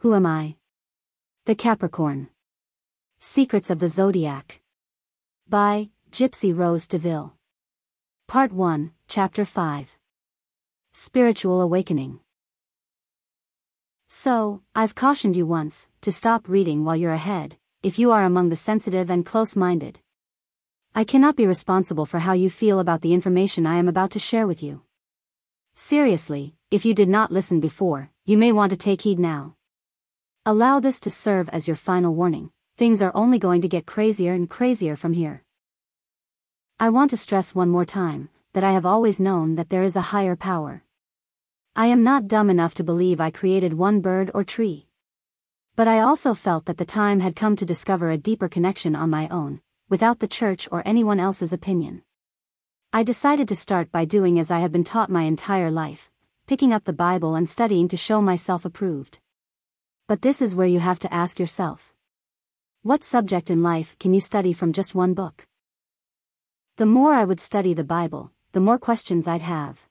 Who am I? The Capricorn. Secrets of the Zodiac. By Gypsy Deville. Part 1, Chapter 5. Spiritual Awakening. So, I've cautioned you once, to stop reading while you're ahead, if you are among the sensitive and close-minded. I cannot be responsible for how you feel about the information I am about to share with you. Seriously, if you did not listen before, you may want to take heed now. Allow this to serve as your final warning. Things are only going to get crazier and crazier from here. I want to stress one more time, that I have always known that there is a higher power. I am not dumb enough to believe I created one bird or tree. But I also felt that the time had come to discover a deeper connection on my own, without the church or anyone else's opinion. I decided to start by doing as I have been taught my entire life, picking up the Bible and studying to show myself approved. But this is where you have to ask yourself. What subject in life can you study from just one book? The more I would study the Bible, the more questions I'd have.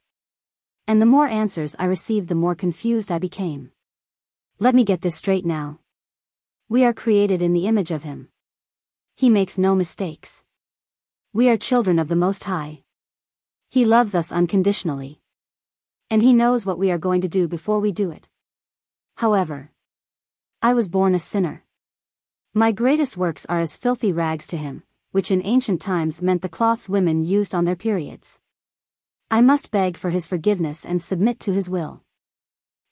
And the more answers I received, the more confused I became. Let me get this straight now. We are created in the image of Him. He makes no mistakes. We are children of the Most High. He loves us unconditionally. And He knows what we are going to do before we do it. However, I was born a sinner. My greatest works are as filthy rags to Him, which in ancient times meant the cloths women used on their periods. I must beg for His forgiveness and submit to His will.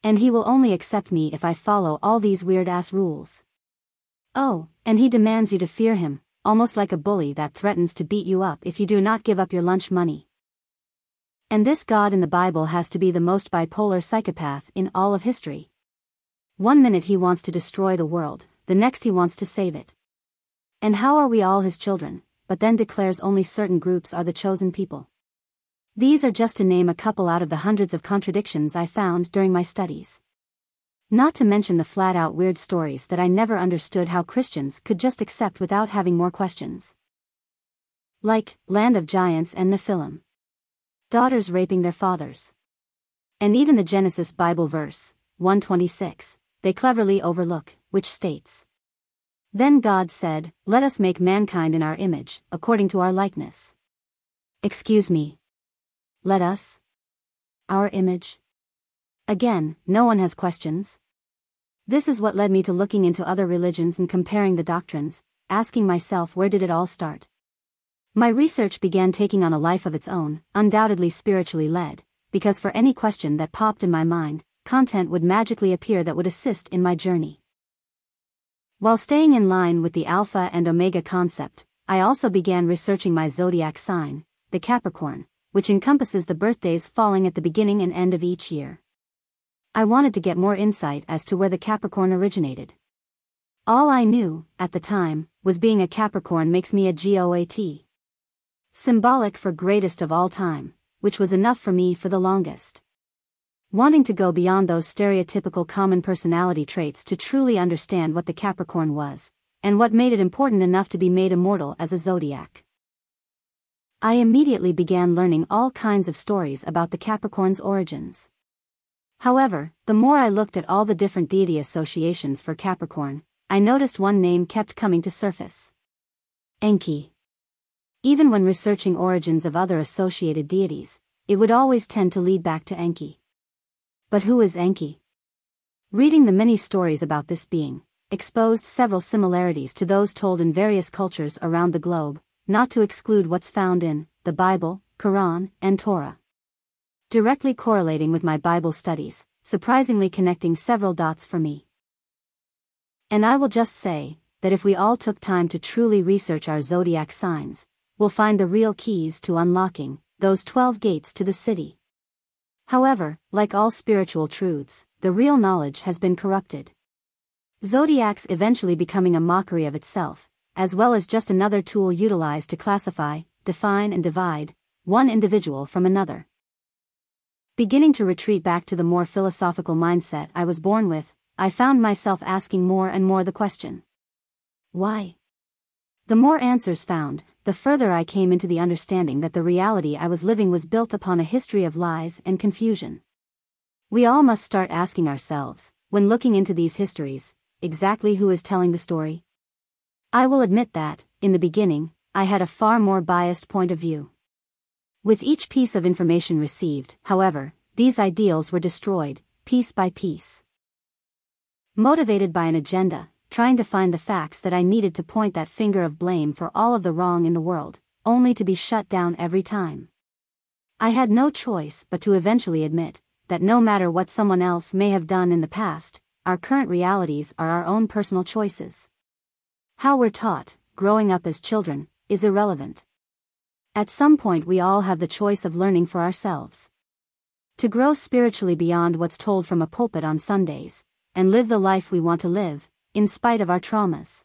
And He will only accept me if I follow all these weird-ass rules. Oh, and He demands you to fear Him, almost like a bully that threatens to beat you up if you do not give up your lunch money. And this God in the Bible has to be the most bipolar psychopath in all of history. One minute He wants to destroy the world, the next He wants to save it. And how are we all His children, but then declares only certain groups are the chosen people? These are just to name a couple out of the hundreds of contradictions I found during my studies. Not to mention the flat-out weird stories that I never understood how Christians could just accept without having more questions. Like, land of giants and Nephilim. Daughters raping their fathers. And even the Genesis Bible verse, 1:26, they cleverly overlook, which states, "Then God said, let us make mankind in our image, according to our likeness." Excuse me. Let us? Our image? Again, no one has questions. This is what led me to looking into other religions and comparing the doctrines, asking myself, where did it all start? My research began taking on a life of its own, undoubtedly spiritually led, because for any question that popped in my mind, content would magically appear that would assist in my journey. While staying in line with the Alpha and Omega concept, I also began researching my zodiac sign, the Capricorn, which encompasses the birthdays falling at the beginning and end of each year. I wanted to get more insight as to where the Capricorn originated. All I knew, at the time, was being a Capricorn makes me a GOAT. Symbolic for greatest of all time, which was enough for me for the longest. Wanting to go beyond those stereotypical common personality traits to truly understand what the Capricorn was, and what made it important enough to be made immortal as a zodiac. I immediately began learning all kinds of stories about the Capricorn's origins. However, the more I looked at all the different deity associations for Capricorn, I noticed one name kept coming to surface. Enki. Even when researching origins of other associated deities, it would always tend to lead back to Enki. But who is Enki? Reading the many stories about this being, exposed several similarities to those told in various cultures around the globe, not to exclude what's found in the Bible, Quran, and Torah. Directly correlating with my Bible studies, surprisingly connecting several dots for me. And I will just say, that if we all took time to truly research our zodiac signs, we'll find the real keys to unlocking those 12 gates to the city. However, like all spiritual truths, the real knowledge has been corrupted. Zodiacs eventually becoming a mockery of itself, as well as just another tool utilized to classify, define and divide one individual from another. Beginning to retreat back to the more philosophical mindset I was born with, I found myself asking more and more the question, why? The more answers found, the further I came into the understanding that the reality I was living was built upon a history of lies and confusion. We all must start asking ourselves, when looking into these histories, exactly who is telling the story? I will admit that, in the beginning, I had a far more biased point of view. With each piece of information received, however, these ideals were destroyed, piece by piece. Motivated by an agenda, trying to find the facts that I needed to point that finger of blame for all of the wrong in the world, only to be shut down every time. I had no choice but to eventually admit that no matter what someone else may have done in the past, our current realities are our own personal choices. How we're taught, growing up as children, is irrelevant. At some point we all have the choice of learning for ourselves. To grow spiritually beyond what's told from a pulpit on Sundays, and live the life we want to live, in spite of our traumas.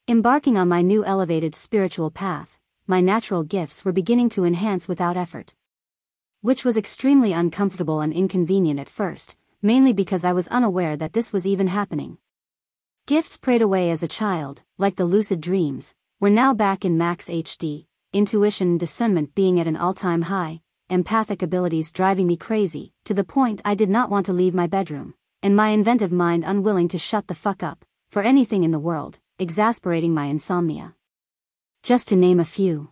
Embarking on my new elevated spiritual path, my natural gifts were beginning to enhance without effort. Which was extremely uncomfortable and inconvenient at first, mainly because I was unaware that this was even happening. Gifts prayed away as a child, like the lucid dreams, were now back in max HD, intuition and discernment being at an all-time high, empathic abilities driving me crazy, to the point I did not want to leave my bedroom, and my inventive mind unwilling to shut the fuck up, for anything in the world, exasperating my insomnia. Just to name a few.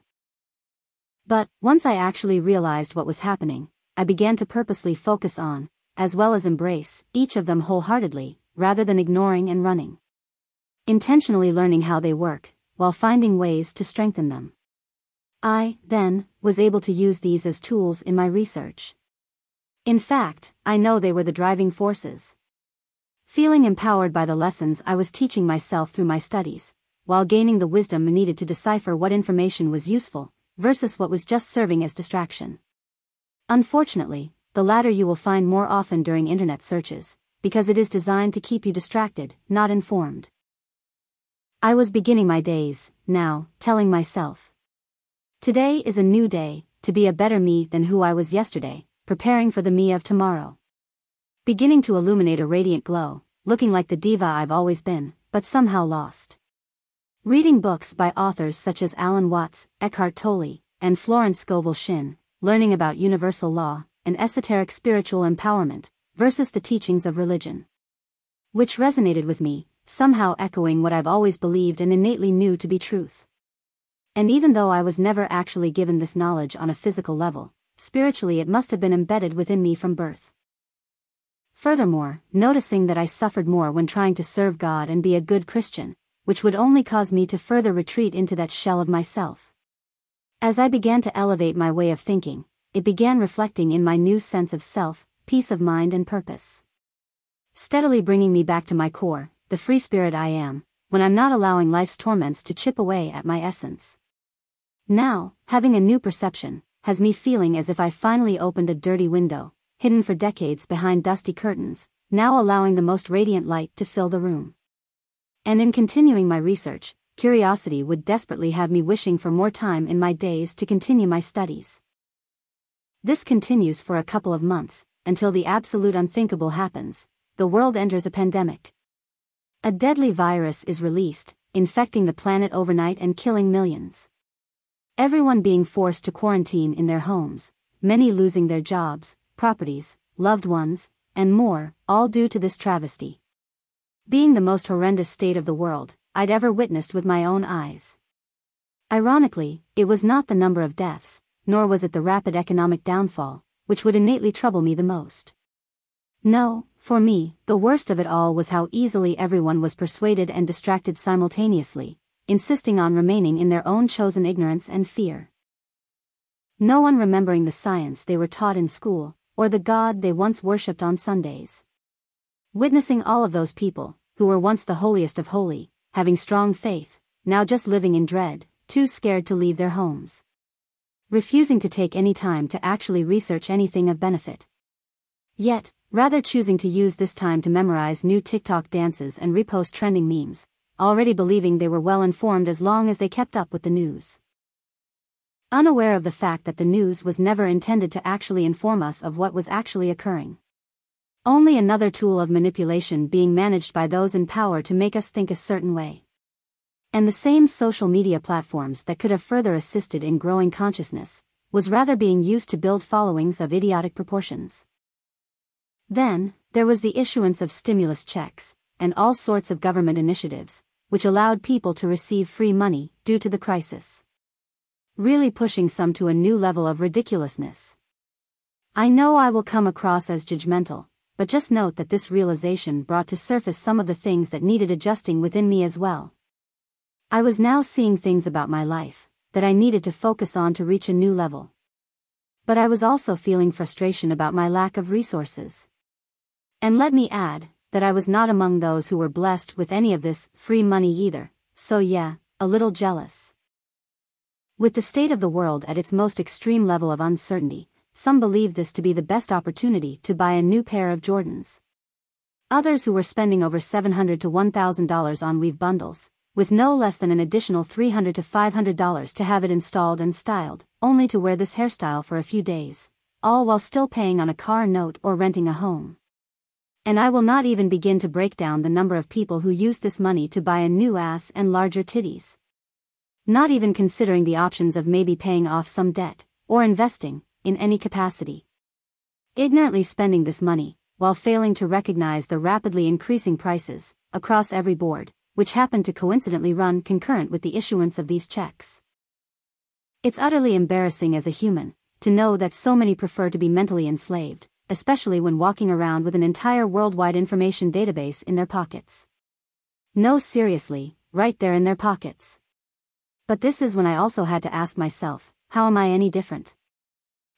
But, once I actually realized what was happening, I began to purposely focus on, as well as embrace, each of them wholeheartedly, rather than ignoring and running. Intentionally learning how they work, while finding ways to strengthen them. I, then, was able to use these as tools in my research. In fact, I know they were the driving forces. Feeling empowered by the lessons I was teaching myself through my studies, while gaining the wisdom needed to decipher what information was useful, versus what was just serving as distraction. Unfortunately, the latter you will find more often during internet searches, because it is designed to keep you distracted, not informed. I was beginning my days, now, telling myself. Today is a new day, to be a better me than who I was yesterday, preparing for the me of tomorrow. Beginning to illuminate a radiant glow, looking like the diva I've always been, but somehow lost. Reading books by authors such as Alan Watts, Eckhart Tolle, and Florence Scovel Shinn, learning about universal law, and esoteric spiritual empowerment, versus the teachings of religion. Which resonated with me, somehow echoing what I've always believed and innately knew to be truth. And even though I was never actually given this knowledge on a physical level, spiritually it must have been embedded within me from birth. Furthermore, noticing that I suffered more when trying to serve God and be a good Christian, which would only cause me to further retreat into that shell of myself. As I began to elevate my way of thinking, it began reflecting in my new sense of self, peace of mind and purpose. Steadily bringing me back to my core, the free spirit I am, when I'm not allowing life's torments to chip away at my essence. Now, having a new perception, has me feeling as if I finally opened a dirty window, hidden for decades behind dusty curtains, now allowing the most radiant light to fill the room. And in continuing my research, curiosity would desperately have me wishing for more time in my days to continue my studies. This continues for a couple of months, until the absolute unthinkable happens, the world enters a pandemic. A deadly virus is released, infecting the planet overnight and killing millions. Everyone being forced to quarantine in their homes, many losing their jobs, properties, loved ones, and more, all due to this travesty. Being the most horrendous state of the world I'd ever witnessed with my own eyes. Ironically, it was not the number of deaths, nor was it the rapid economic downfall, which would innately trouble me the most. No, for me, the worst of it all was how easily everyone was persuaded and distracted simultaneously, insisting on remaining in their own chosen ignorance and fear. No one remembering the science they were taught in school, or the God they once worshipped on Sundays. Witnessing all of those people, who were once the holiest of holy, having strong faith, now just living in dread, too scared to leave their homes. Refusing to take any time to actually research anything of benefit. Yet, rather choosing to use this time to memorize new TikTok dances and repost trending memes, already believing they were well informed as long as they kept up with the news. Unaware of the fact that the news was never intended to actually inform us of what was actually occurring. Only another tool of manipulation being managed by those in power to make us think a certain way. And the same social media platforms that could have further assisted in growing consciousness, was rather being used to build followings of idiotic proportions. Then, There was the issuance of stimulus checks, and all sorts of government initiatives, which allowed people to receive free money due to the crisis, really pushing some to a new level of ridiculousness. I know I will come across as judgmental, but just note that this realization brought to surface some of the things that needed adjusting within me as well. I was now seeing things about my life that I needed to focus on to reach a new level. But I was also feeling frustration about my lack of resources. And let me add that I was not among those who were blessed with any of this free money either, so yeah, a little jealous. With the state of the world at its most extreme level of uncertainty, some believed this to be the best opportunity to buy a new pair of Jordans. Others who were spending over $700 to $1,000 on weave bundles, with no less than an additional $300 to $500 to have it installed and styled, only to wear this hairstyle for a few days, all while still paying on a car note or renting a home. And I will not even begin to break down the number of people who used this money to buy a new ass and larger titties. Not even considering the options of maybe paying off some debt, or investing, in any capacity. Ignorantly spending this money, while failing to recognize the rapidly increasing prices, across every board, which happened to coincidentally run concurrent with the issuance of these checks. It's utterly embarrassing as a human, to know that so many prefer to be mentally enslaved, especially when walking around with an entire worldwide information database in their pockets. No, seriously, right there in their pockets. But this is when I also had to ask myself, how am I any different?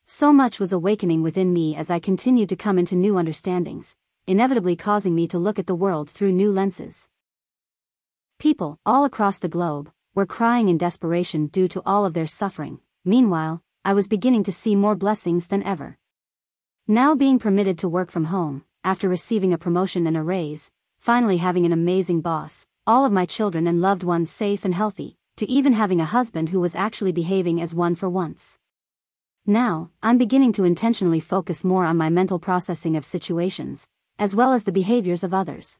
So much was awakening within me as I continued to come into new understandings, inevitably causing me to look at the world through new lenses. People, all across the globe, were crying in desperation due to all of their suffering. Meanwhile, I was beginning to see more blessings than ever. Now being permitted to work from home, after receiving a promotion and a raise, finally having an amazing boss, all of my children and loved ones safe and healthy, to even having a husband who was actually behaving as one for once. Now, I'm beginning to intentionally focus more on my mental processing of situations, as well as the behaviors of others.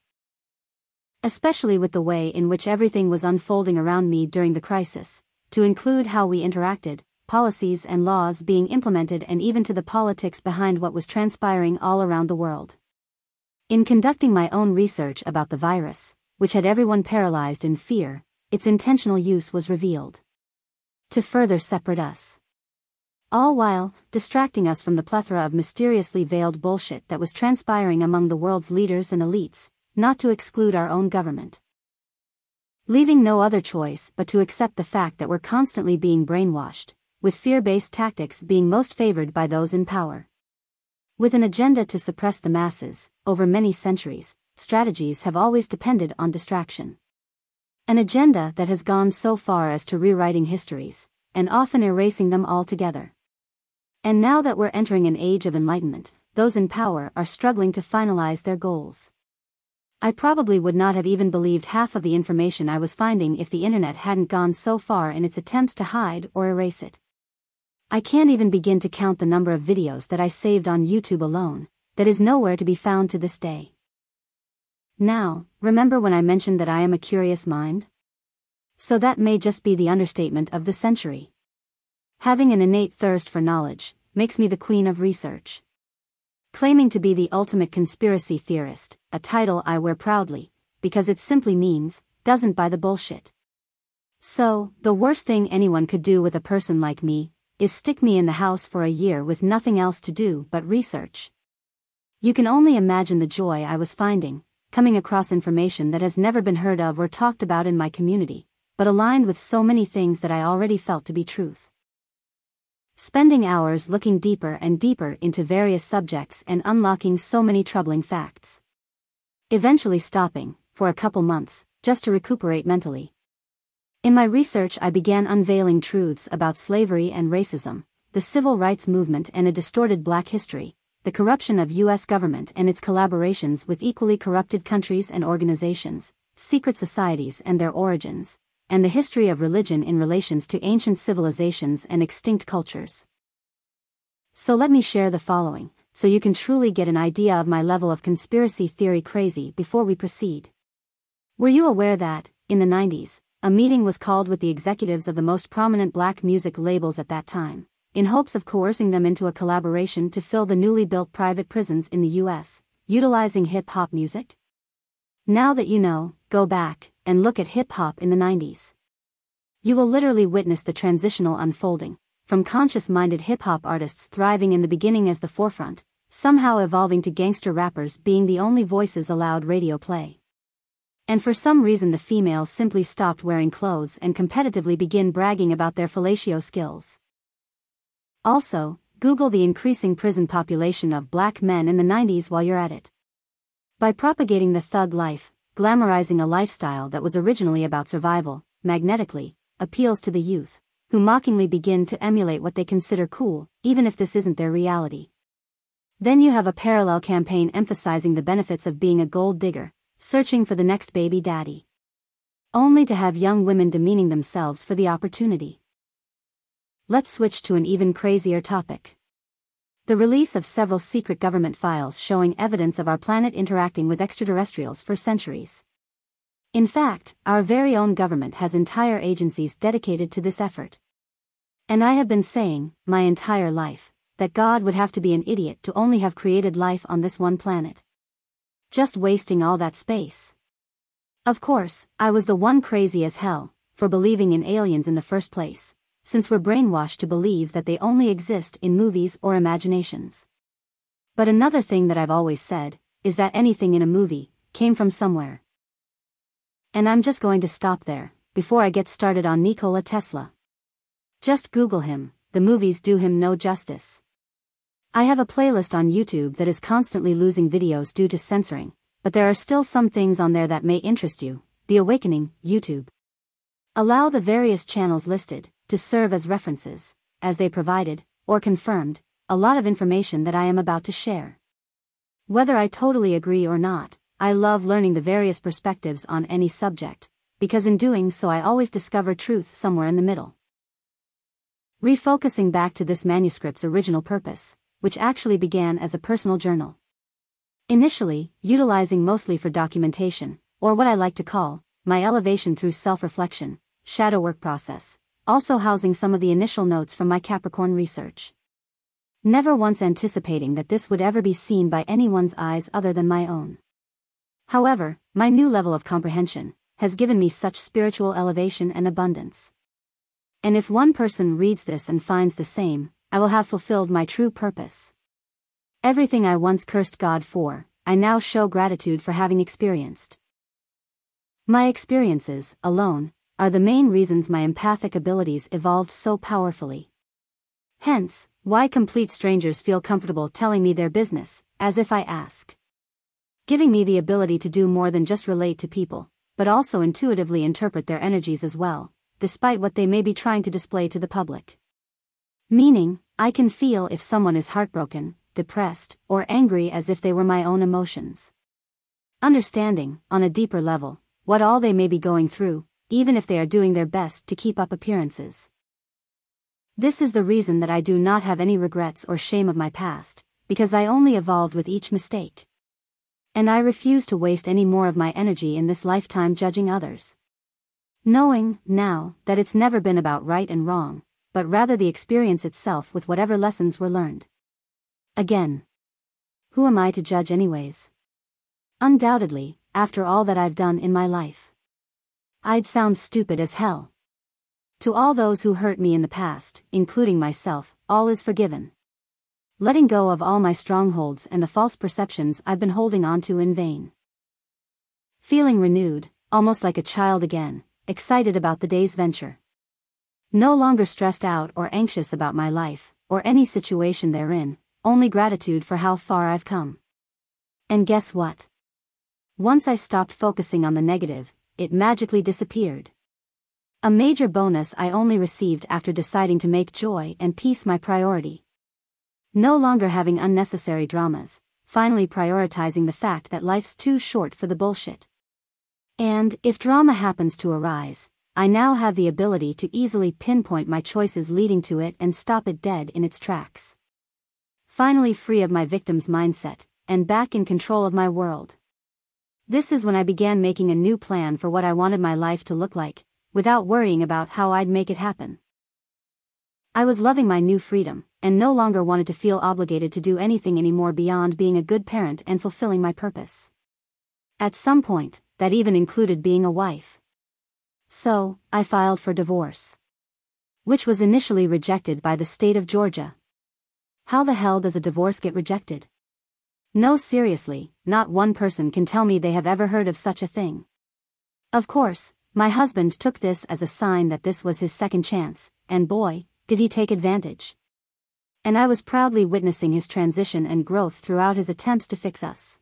Especially with the way in which everything was unfolding around me during the crisis, to include how we interacted, policies and laws being implemented, and even to the politics behind what was transpiring all around the world. In conducting my own research about the virus, which had everyone paralyzed in fear, its intentional use was revealed to further separate us. All while distracting us from the plethora of mysteriously veiled bullshit that was transpiring among the world's leaders and elites, not to exclude our own government. Leaving no other choice but to accept the fact that we're constantly being brainwashed, with fear-based tactics being most favored by those in power. With an agenda to suppress the masses, over many centuries, strategies have always depended on distraction. An agenda that has gone so far as to rewriting histories, and often erasing them altogether. And now that we're entering an age of enlightenment, those in power are struggling to finalize their goals. I probably would not have even believed half of the information I was finding if the internet hadn't gone so far in its attempts to hide or erase it. I can't even begin to count the number of videos that I saved on YouTube alone, that is nowhere to be found to this day. Now, remember when I mentioned that I am a curious mind? So that may just be the understatement of the century. Having an innate thirst for knowledge makes me the queen of research. Claiming to be the ultimate conspiracy theorist, a title I wear proudly, because it simply means, doesn't buy the bullshit. So, the worst thing anyone could do with a person like me, is stick me in the house for a year with nothing else to do but research. You can only imagine the joy I was finding, coming across information that has never been heard of or talked about in my community, but aligned with so many things that I already felt to be truth. Spending hours looking deeper and deeper into various subjects and unlocking so many troubling facts. Eventually stopping, for a couple months, just to recuperate mentally. In my research I began unveiling truths about slavery and racism, the civil rights movement and a distorted black history, the corruption of U.S. government and its collaborations with equally corrupted countries and organizations, secret societies and their origins, and the history of religion in relations to ancient civilizations and extinct cultures. So let me share the following, so you can truly get an idea of my level of conspiracy theory crazy before we proceed. Were you aware that, in the 90s, a meeting was called with the executives of the most prominent black music labels at that time, in hopes of coercing them into a collaboration to fill the newly built private prisons in the U.S., utilizing hip-hop music? Now that you know, go back and look at hip-hop in the 90s. You will literally witness the transitional unfolding, from conscious-minded hip-hop artists thriving in the beginning as the forefront, somehow evolving to gangster rappers being the only voices allowed radio play. And for some reason the females simply stopped wearing clothes and competitively begin bragging about their fellatio skills. Also, Google the increasing prison population of black men in the 90s while you're at it. By propagating the thug life, glamorizing a lifestyle that was originally about survival, magnetically appeals to the youth, who mockingly begin to emulate what they consider cool, even if this isn't their reality. Then you have a parallel campaign emphasizing the benefits of being a gold digger, searching for the next baby daddy. Only to have young women demeaning themselves for the opportunity. Let's switch to an even crazier topic. The release of several secret government files showing evidence of our planet interacting with extraterrestrials for centuries. In fact, our very own government has entire agencies dedicated to this effort. And I have been saying, my entire life, that God would have to be an idiot to only have created life on this one planet. Just wasting all that space. Of course, I was the one crazy as hell for believing in aliens in the first place, since we're brainwashed to believe that they only exist in movies or imaginations. But another thing that I've always said is that anything in a movie came from somewhere. And I'm just going to stop there before I get started on Nikola Tesla. Just Google him, the movies do him no justice. I have a playlist on YouTube that is constantly losing videos due to censoring, but there are still some things on there that may interest you. The Awakening, YouTube. Allow the various channels listed to serve as references, as they provided, or confirmed, a lot of information that I am about to share. Whether I totally agree or not, I love learning the various perspectives on any subject, because in doing so I always discover truth somewhere in the middle. Refocusing back to this manuscript's original purpose, which actually began as a personal journal. Initially, utilizing mostly for documentation, or what I like to call, my elevation through self-reflection, shadow work process, also housing some of the initial notes from my Capricorn research. Never once anticipating that this would ever be seen by anyone's eyes other than my own. However, my new level of comprehension has given me such spiritual elevation and abundance. And if one person reads this and finds the same, I will have fulfilled my true purpose. Everything I once cursed God for, I now show gratitude for having experienced. My experiences, alone, are the main reasons my empathic abilities evolved so powerfully. Hence, why complete strangers feel comfortable telling me their business, as if I ask. Giving me the ability to do more than just relate to people, but also intuitively interpret their energies as well, despite what they may be trying to display to the public. Meaning, I can feel if someone is heartbroken, depressed, or angry as if they were my own emotions. Understanding, on a deeper level, what all they may be going through, even if they are doing their best to keep up appearances. This is the reason that I do not have any regrets or shame of my past, because I only evolved with each mistake. And I refuse to waste any more of my energy in this lifetime judging others. Knowing, now, that it's never been about right and wrong, but rather the experience itself with whatever lessons were learned. Again, who am I to judge anyways? Undoubtedly, after all that I've done in my life, I'd sound stupid as hell. To all those who hurt me in the past, including myself, all is forgiven. Letting go of all my strongholds and the false perceptions I've been holding on to in vain. Feeling renewed, almost like a child again, excited about the day's venture. No longer stressed out or anxious about my life, or any situation therein, only gratitude for how far I've come. And guess what? Once I stopped focusing on the negative, it magically disappeared. A major bonus I only received after deciding to make joy and peace my priority. No longer having unnecessary dramas, finally prioritizing the fact that life's too short for the bullshit. And, if drama happens to arise, I now have the ability to easily pinpoint my choices leading to it and stop it dead in its tracks. Finally free of my victim's mindset, and back in control of my world. This is when I began making a new plan for what I wanted my life to look like, without worrying about how I'd make it happen. I was loving my new freedom, and no longer wanted to feel obligated to do anything anymore beyond being a good parent and fulfilling my purpose. At some point, that even included being a wife. So, I filed for divorce, which was initially rejected by the state of Georgia. How the hell does a divorce get rejected? No, seriously, not one person can tell me they have ever heard of such a thing. Of course, my husband took this as a sign that this was his second chance, and boy, did he take advantage. And I was proudly witnessing his transition and growth throughout his attempts to fix us.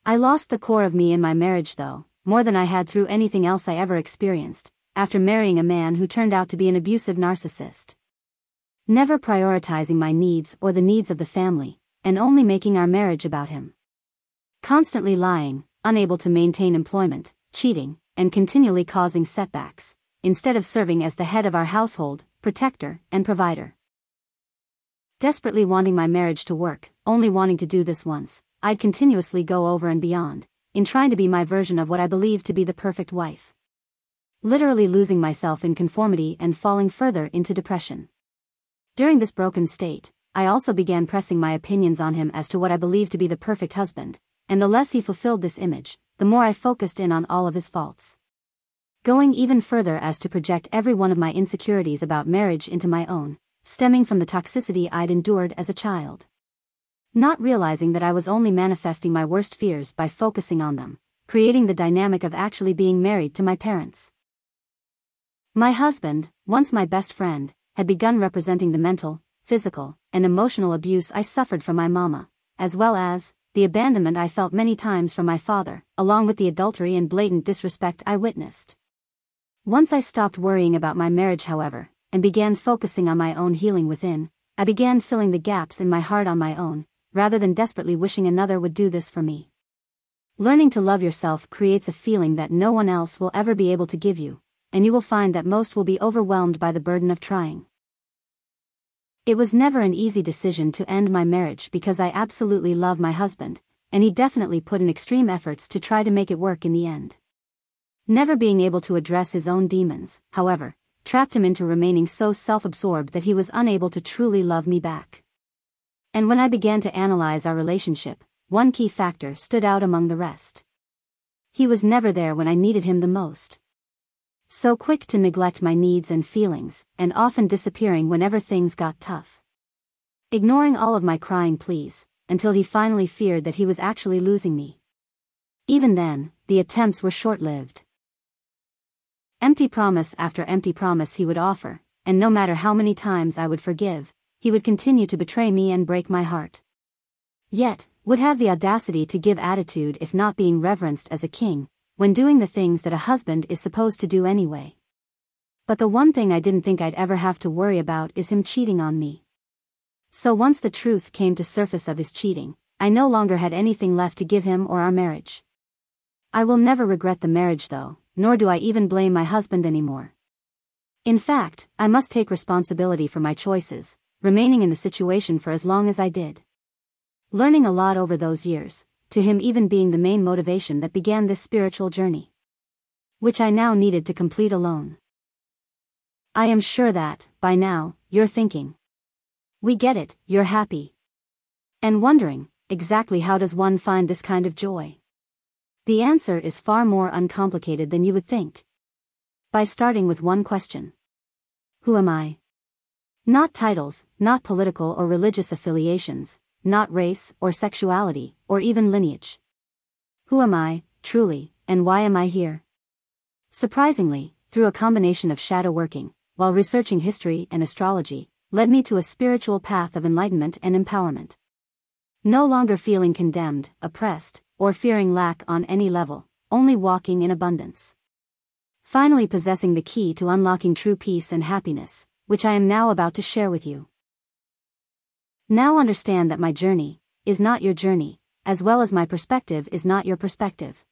I lost the core of me in my marriage though, more than I had through anything else I ever experienced, after marrying a man who turned out to be an abusive narcissist. Never prioritizing my needs or the needs of the family, and only making our marriage about him. Constantly lying, unable to maintain employment, cheating, and continually causing setbacks, instead of serving as the head of our household, protector, and provider. Desperately wanting my marriage to work, only wanting to do this once, I'd continuously go over and beyond, in trying to be my version of what I believed to be the perfect wife. Literally losing myself in conformity and falling further into depression. During this broken state, I also began pressing my opinions on him as to what I believed to be the perfect husband, and the less he fulfilled this image, the more I focused in on all of his faults. Going even further as to project every one of my insecurities about marriage into my own, stemming from the toxicity I'd endured as a child. Not realizing that I was only manifesting my worst fears by focusing on them, creating the dynamic of actually being married to my parents. My husband, once my best friend, had begun representing the mental, physical, and emotional abuse I suffered from my mama, as well as the abandonment I felt many times from my father, along with the adultery and blatant disrespect I witnessed. Once I stopped worrying about my marriage, however, and began focusing on my own healing within, I began filling the gaps in my heart on my own, rather than desperately wishing another would do this for me. Learning to love yourself creates a feeling that no one else will ever be able to give you, and you will find that most will be overwhelmed by the burden of trying. It was never an easy decision to end my marriage because I absolutely love my husband, and he definitely put in extreme efforts to try to make it work in the end. Never being able to address his own demons, however, trapped him into remaining so self-absorbed that he was unable to truly love me back. And when I began to analyze our relationship, one key factor stood out among the rest. He was never there when I needed him the most. So quick to neglect my needs and feelings, and often disappearing whenever things got tough. Ignoring all of my crying pleas, until he finally feared that he was actually losing me. Even then, the attempts were short-lived. Empty promise after empty promise he would offer, and no matter how many times I would forgive, he would continue to betray me and break my heart. Yet, would have the audacity to give attitude if not being reverenced as a king, when doing the things that a husband is supposed to do anyway. But the one thing I didn't think I'd ever have to worry about is him cheating on me. So once the truth came to surface of his cheating, I no longer had anything left to give him or our marriage. I will never regret the marriage though, nor do I even blame my husband anymore. In fact, I must take responsibility for my choices, remaining in the situation for as long as I did. Learning a lot over those years, to him even being the main motivation that began this spiritual journey, which I now needed to complete alone. I am sure that, by now, you're thinking, we get it, you're happy. And wondering, exactly how does one find this kind of joy? The answer is far more uncomplicated than you would think. By starting with one question. Who am I? Not titles, not political or religious affiliations, not race or sexuality, or even lineage. Who am I, truly, and why am I here? Surprisingly, through a combination of shadow working, while researching history and astrology, led me to a spiritual path of enlightenment and empowerment. No longer feeling condemned, oppressed, or fearing lack on any level, only walking in abundance. Finally possessing the key to unlocking true peace and happiness, which I am now about to share with you. Now understand that my journey is not your journey, as well as my perspective is not your perspective.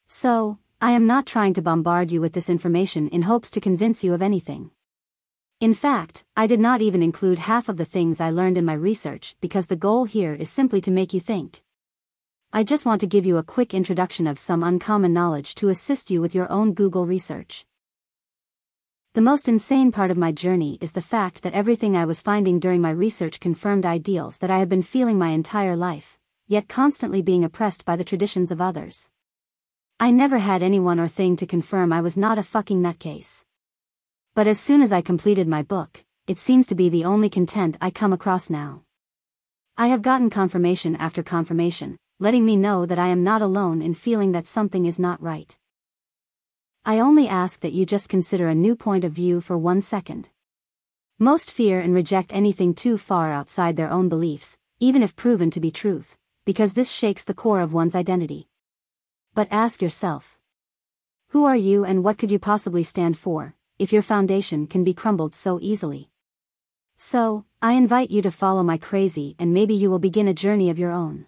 So, I am not trying to bombard you with this information in hopes to convince you of anything. In fact, I did not even include half of the things I learned in my research because the goal here is simply to make you think. I just want to give you a quick introduction of some uncommon knowledge to assist you with your own Google research. The most insane part of my journey is the fact that everything I was finding during my research confirmed ideals that I have been feeling my entire life, yet constantly being oppressed by the traditions of others. I never had anyone or thing to confirm I was not a fucking nutcase. But as soon as I completed my book, it seems to be the only content I come across now. I have gotten confirmation after confirmation, letting me know that I am not alone in feeling that something is not right. I only ask that you just consider a new point of view for 1 second. Most fear and reject anything too far outside their own beliefs, even if proven to be truth, because this shakes the core of one's identity. But ask yourself, who are you and what could you possibly stand for, if your foundation can be crumbled so easily? So, I invite you to follow my crazy and maybe you will begin a journey of your own.